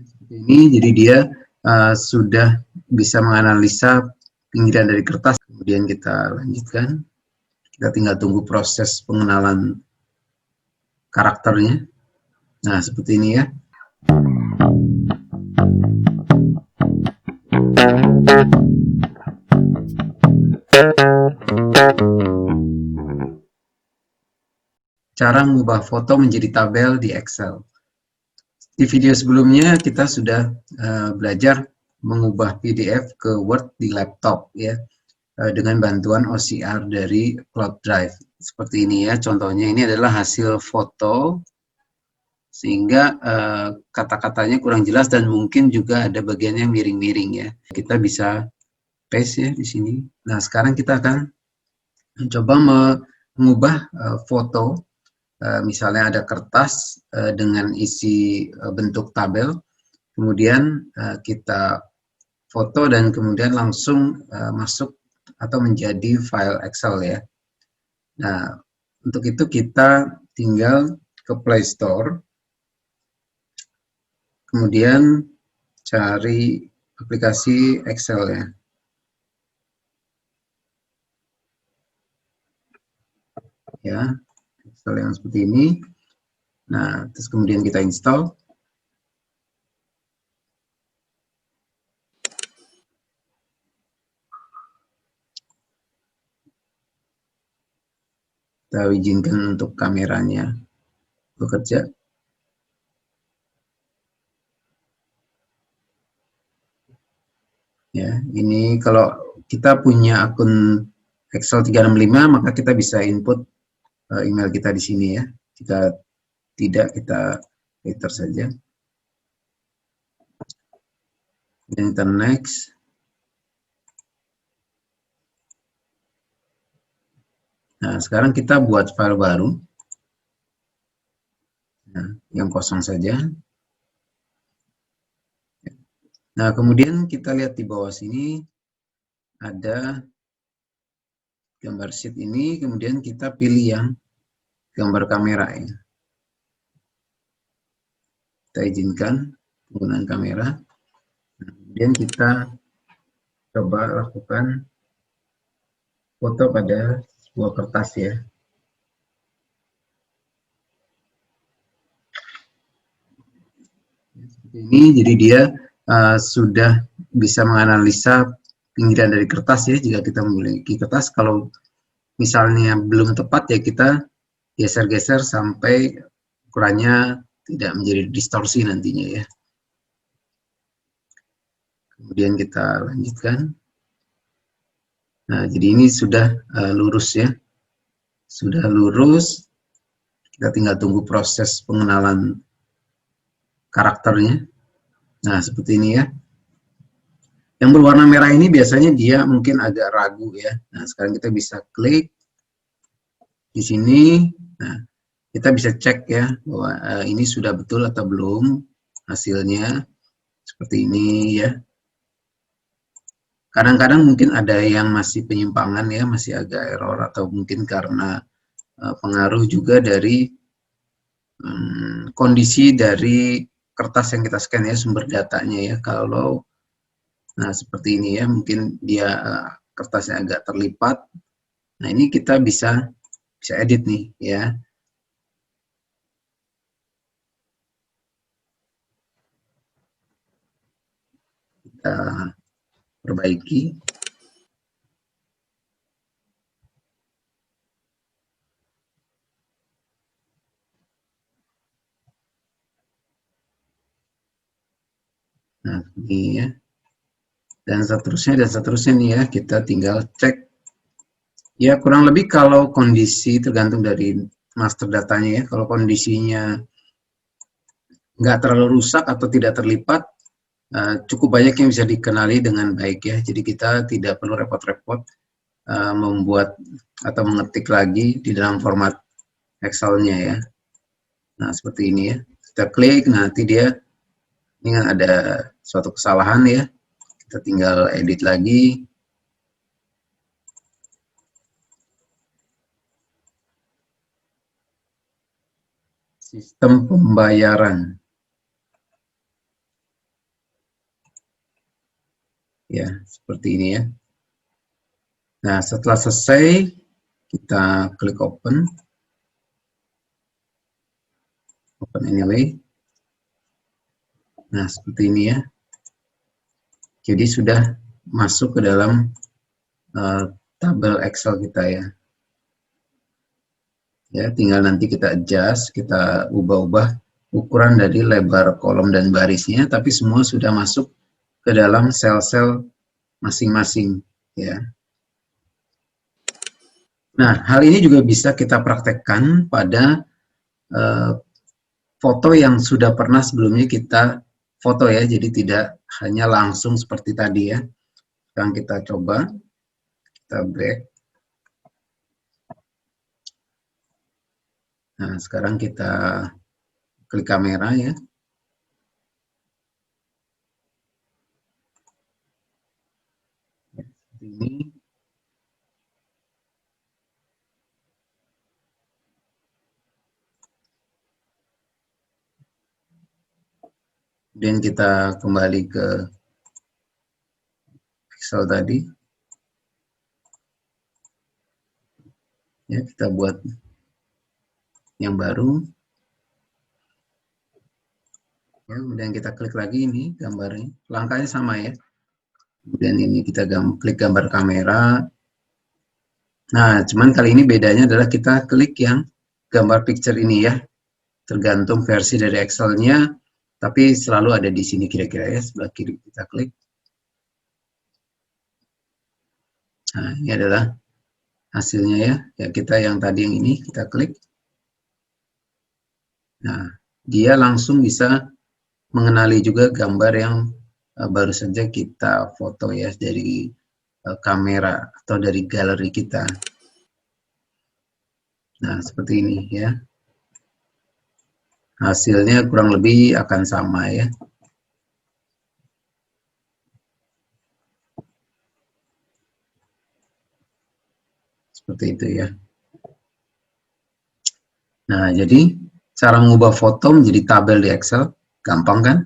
Seperti ini, jadi dia sudah bisa menganalisa pinggiran dari kertas. Kemudian kita lanjutkan, kita tinggal tunggu proses pengenalan karakternya. Nah, seperti ini ya. Cara mengubah foto menjadi tabel di Excel. Di video sebelumnya kita sudah belajar mengubah PDF ke Word di laptop ya, dengan bantuan OCR dari Cloud Drive. Seperti ini ya, contohnya ini adalah hasil foto, sehingga kata-katanya kurang jelas dan mungkin juga ada bagian yang miring-miring ya. Kita bisa paste ya di sini. Nah, sekarang kita akan mencoba mengubah foto. Misalnya ada kertas dengan isi bentuk tabel, kemudian kita foto dan kemudian langsung masuk atau menjadi file Excel ya. Nah, untuk itu kita tinggal ke Play Store, kemudian cari aplikasi Excel ya. Ya, Excel yang seperti ini. Nah, terus kemudian kita install. Kita izinkan untuk kameranya bekerja. Ya, ini kalau kita punya akun Excel 365, maka kita bisa input email kita di sini ya. Jika tidak, kita enter saja. Dan kita next. Nah, sekarang kita buat file baru. Nah, yang kosong saja. Nah, kemudian kita lihat di bawah sini ada gambar sheet ini, kemudian kita pilih yang gambar kamera ya. Kita izinkan penggunaan kamera. Nah, kemudian kita coba lakukan foto pada sebuah kertas ya. Seperti ini, jadi dia sudah bisa menganalisa pinggiran dari kertas ya. Jika kita memiliki kertas, kalau misalnya belum tepat ya kita geser-geser sampai ukurannya tidak menjadi distorsi nantinya ya. Kemudian kita lanjutkan. Nah, jadi ini sudah lurus ya. Sudah lurus. Kita tinggal tunggu proses pengenalan karakternya. Nah, seperti ini ya. Yang berwarna merah ini biasanya dia mungkin agak ragu ya. Nah, sekarang kita bisa klik di sini. Nah, kita bisa cek ya bahwa ini sudah betul atau belum hasilnya. Seperti ini ya. Kadang-kadang mungkin ada yang masih penyimpangan ya, masih agak error, atau mungkin karena pengaruh juga dari kondisi dari kertas yang kita scan ya, sumber datanya ya. Kalau nah seperti ini ya, mungkin dia kertasnya agak terlipat. Nah, ini kita bisa edit nih ya. Kita perbaiki. Nah, ini ya. Dan seterusnya nih ya, kita tinggal cek. Ya, kurang lebih kalau kondisi tergantung dari master datanya ya. Kalau kondisinya nggak terlalu rusak atau tidak terlipat, cukup banyak yang bisa dikenali dengan baik ya. Jadi kita tidak perlu repot-repot membuat atau mengetik lagi di dalam format Excel-nya ya. Nah, seperti ini ya. Kita klik, nanti dia ini ada suatu kesalahan ya. Kita tinggal edit lagi. Sistem pembayaran. Ya, seperti ini ya. Nah, setelah selesai, kita klik open. Open anyway. Nah, seperti ini ya. Jadi sudah masuk ke dalam tabel Excel kita ya. Ya, tinggal nanti kita adjust, kita ubah-ubah ukuran dari lebar kolom dan barisnya, tapi semua sudah masuk ke dalam sel-sel masing-masing ya. Nah, hal ini juga bisa kita praktekkan pada foto yang sudah pernah sebelumnya kita foto ya, jadi tidak hanya langsung seperti tadi ya. Sekarang kita coba, kita back. Nah, sekarang kita klik kamera ya. Ini. Kemudian kita kembali ke Excel tadi. Ya, kita buat yang baru. Ya, kemudian kita klik lagi ini gambarnya. Langkahnya sama ya. Kemudian ini kita klik gambar kamera. Nah, cuman kali ini bedanya adalah kita klik yang gambar picture ini ya. Tergantung versi dari Excel-nya, tapi selalu ada di sini kira-kira ya, sebelah kiri kita klik. Nah, ini adalah hasilnya ya. Ya, kita yang tadi yang ini kita klik. Nah, dia langsung bisa mengenali juga gambar yang baru saja kita foto ya dari kamera atau dari galeri kita. Nah, seperti ini ya. Hasilnya kurang lebih akan sama ya. Seperti itu ya. Nah, jadi cara mengubah foto menjadi tabel di Excel, gampang kan?